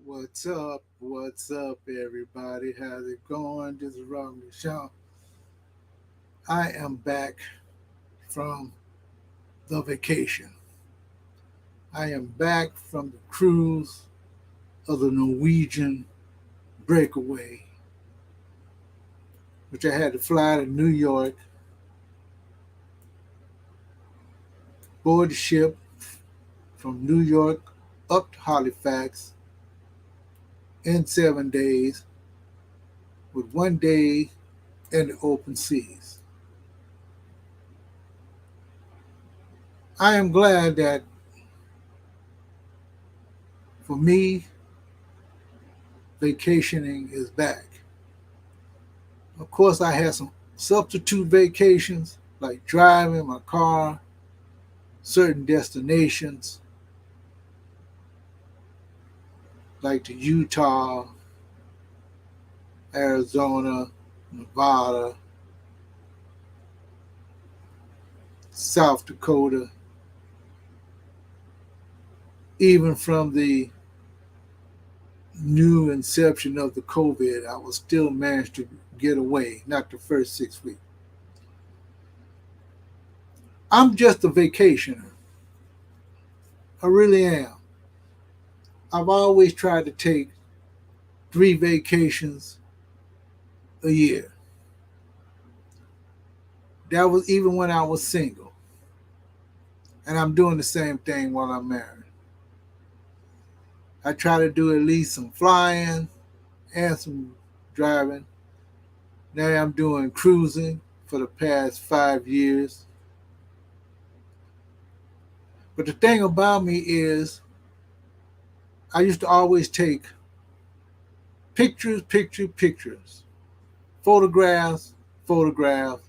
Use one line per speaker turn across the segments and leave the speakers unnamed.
What's up? What's up, everybody? How's it going? This is Rodney Shaw. I am back from the vacation. I am back from the cruise of the Norwegian breakaway, which I had to fly to New York, board the ship from New York up to Halifax in 7 days, with 1 day in the open seas. I am glad that for me, vacationing is back. Of course, I had some substitute vacations, like driving my car, certain destinations, like to Utah, Arizona, Nevada, South Dakota. Even from the new inception of the COVID, I was still managed to get away, not the first 6 weeks. I'm just a vacationer. I really am. I've always tried to take 3 vacations a year. That was even when I was single. And I'm doing the same thing while I'm married. I try to do at least some flying and some driving. Now I'm doing cruising for the past 5 years. But the thing about me is, I used to always take pictures, photographs, photographs,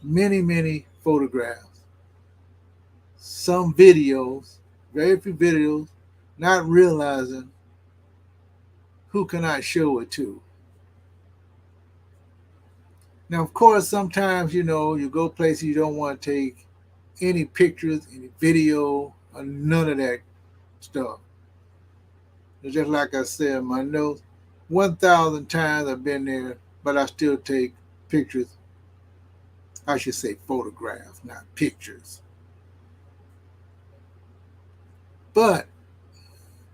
many photographs, some videos, very few videos, not realizing who can I show it to. Now, of course, sometimes, you go places you don't want to take any pictures, any video, or none of that stuff. It's just like I said in my notes, 1,000 times I've been there, but I still take pictures. I should say photographs, not pictures. But,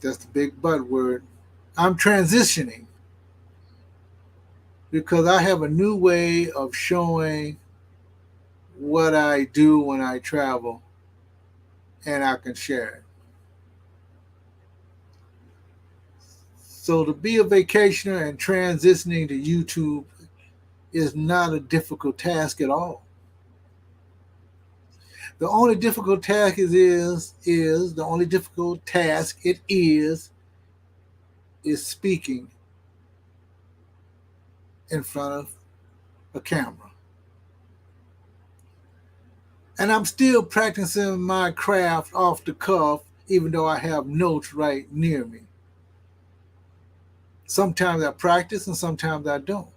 that's the big but word, I'm transitioning because I have a new way of showing what I do when I travel and I can share it. So to be a vacationer and transitioning to YouTube is not a difficult task at all. The only difficult task is the only difficult task it is speaking in front of a camera. And I'm still practicing my craft off the cuff, even though I have notes right near me. Sometimes I practice and sometimes I don't.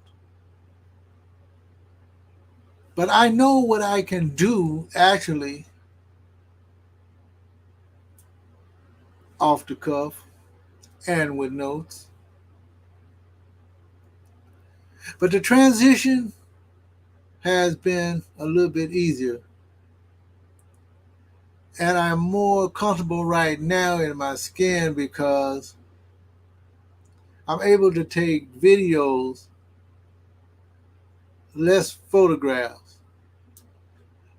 But I know what I can do actually off the cuff and with notes. But the transition has been a little bit easier. And I'm more comfortable right now in my skin because I'm able to take videos, less photographs.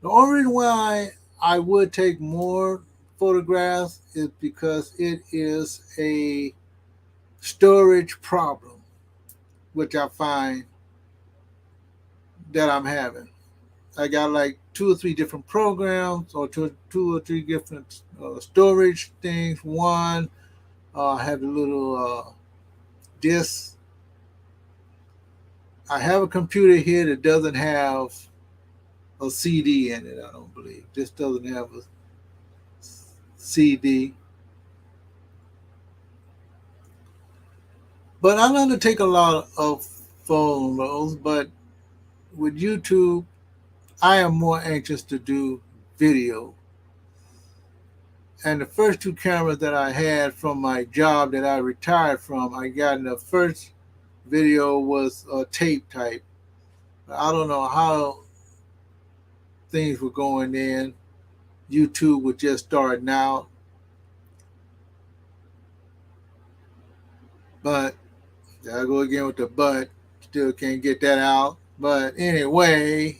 The only reason why I would take more photographs is because it is a storage problem, which I find that I'm having. I got like 2 or 3 different programs or two or three different storage things. One, I have a little disk. I have a computer here that doesn't have a CD in it, I don't believe. This doesn't have a CD. But I'm going to take a lot of photos, but with YouTube, I am more anxious to do video. And the first two cameras that I had from my job that I retired from, I got in the first video was a tape type. I don't know how things were going then. YouTube was just starting out. But there I go again with the but. Still can't get that out. But anyway,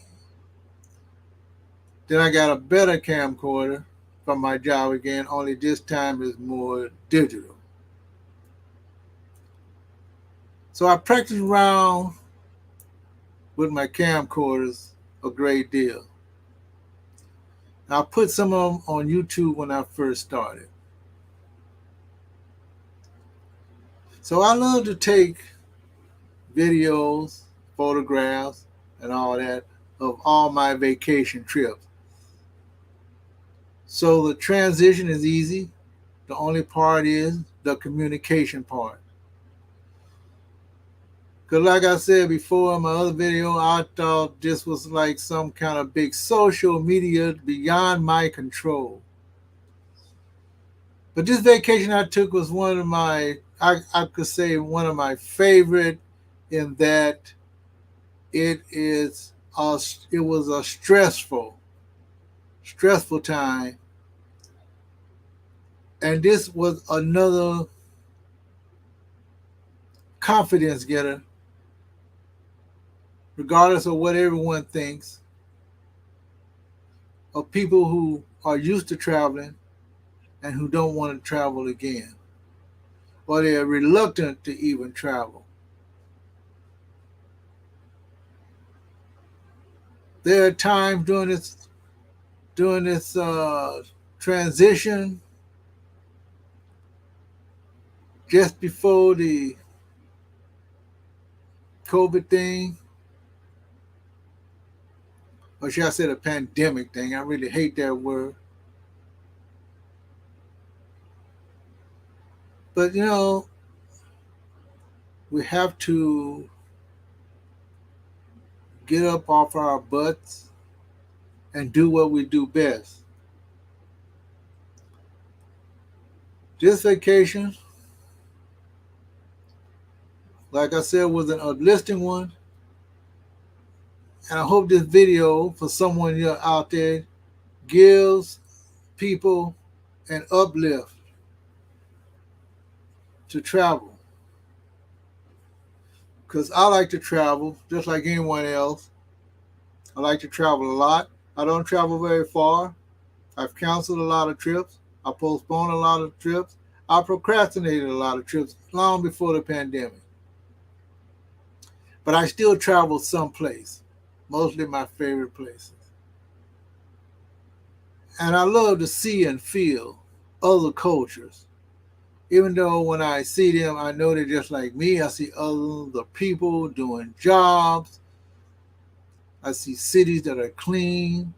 then I got a better camcorder from my job again, only this time is more digital. So I practiced around with my camcorders a great deal. I put some of them on YouTube when I first started. So I love to take videos, photographs, and all that of all my vacation trips. So the transition is easy. The only part is the communication part. Because like I said before in my other video, I thought this was like some kind of big social media beyond my control. But this vacation I took was one of my, I could say one of my favorite in that it was a stressful time. And this was another confidence getter, regardless of what everyone thinks, of people who are used to traveling and who don't want to travel again, or they are reluctant to even travel. There are times during this transition, just before the COVID thing, or should I say the pandemic thing? I really hate that word. But you know, we have to get up off our butts and do what we do best. This vacation, like I said, was an uplifting one. And I hope this video for someone out there gives people an uplift to travel. Because I like to travel just like anyone else. I like to travel a lot. I don't travel very far. I've canceled a lot of trips. I postponed a lot of trips. I procrastinated a lot of trips long before the pandemic. But I still travel someplace, mostly my favorite places. And I love to see and feel other cultures. Even though when I see them, I know they're just like me. I see other people doing jobs. I see cities that are clean.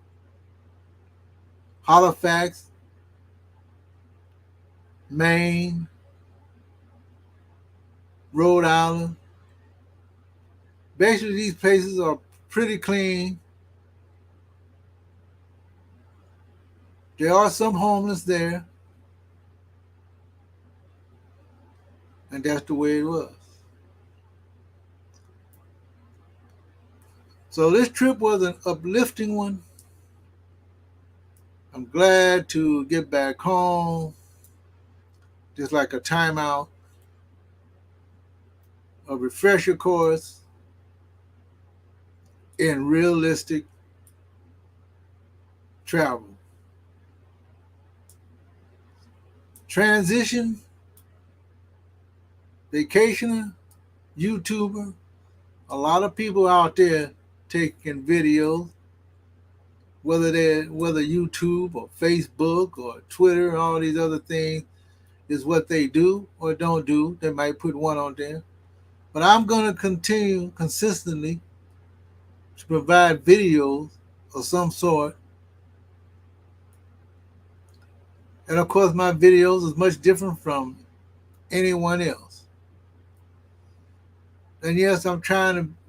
Halifax, Maine, Rhode Island. Basically, these places are pretty clean. There are some homeless there. And that's the way it was. So this trip was an uplifting one. I'm glad to get back home. Just like a timeout, a refresher course in realistic travel. Transition, vacationer, YouTuber, a lot of people out there taking videos, whether YouTube or Facebook or Twitter and all these other things is what they do or don't do. They might put one on there. But I'm going to continue consistently to provide videos of some sort. And of course, my videos is much different from anyone else. And yes,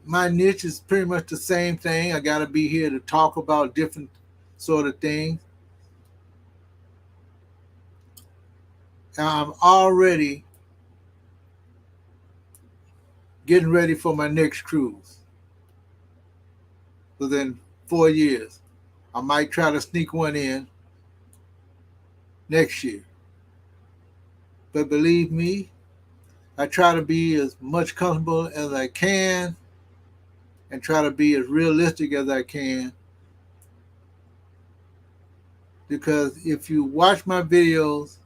my niche is pretty much the same thing. I got to be here to talk about different sort of things. And I'm already getting ready for my next cruise within 4 years. I might try to sneak one in next year. But believe me, I try to be as much comfortable as I can and try to be as realistic as I can. Because if you watch my videos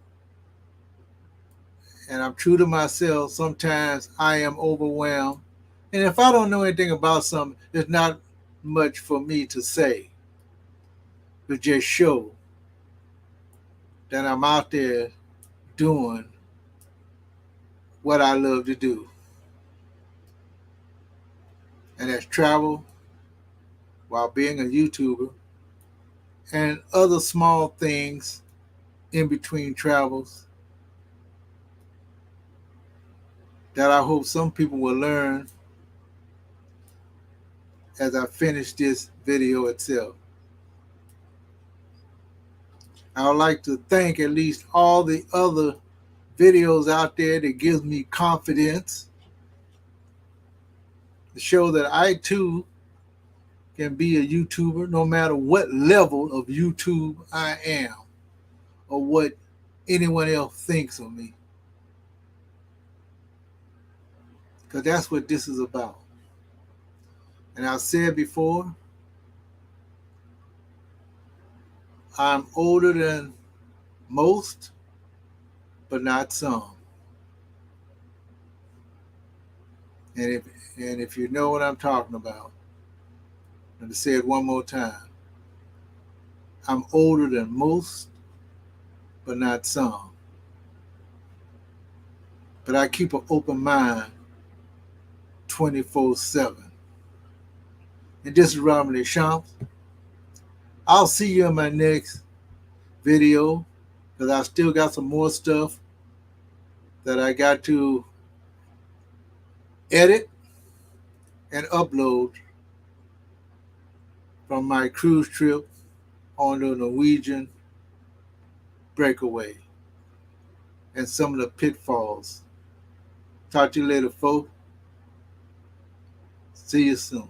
and I'm true to myself, sometimes I am overwhelmed. And if I don't know anything about something, there's not much for me to say, but just show that I'm out there doing what I love to do. And that's travel while being a YouTuber and other small things in between travels that I hope some people will learn as I finish this video itself. I would like to thank at least all the other videos out there that gives me confidence to show that I too can be a YouTuber no matter what level of YouTube I am or what anyone else thinks of me. Because that's what this is about. And I've said before, I'm older than most, but not some. And if you know what I'm talking about, I'm going to say it one more time. I'm older than most, but not some. But I keep an open mind 24/7. And this is Robin Deschamps. I'll see you in my next video because I still got some more stuff that I got to edit and upload from my cruise trip on the Norwegian Breakaway and some of the pitfalls. Talk to you later, folks. See you soon.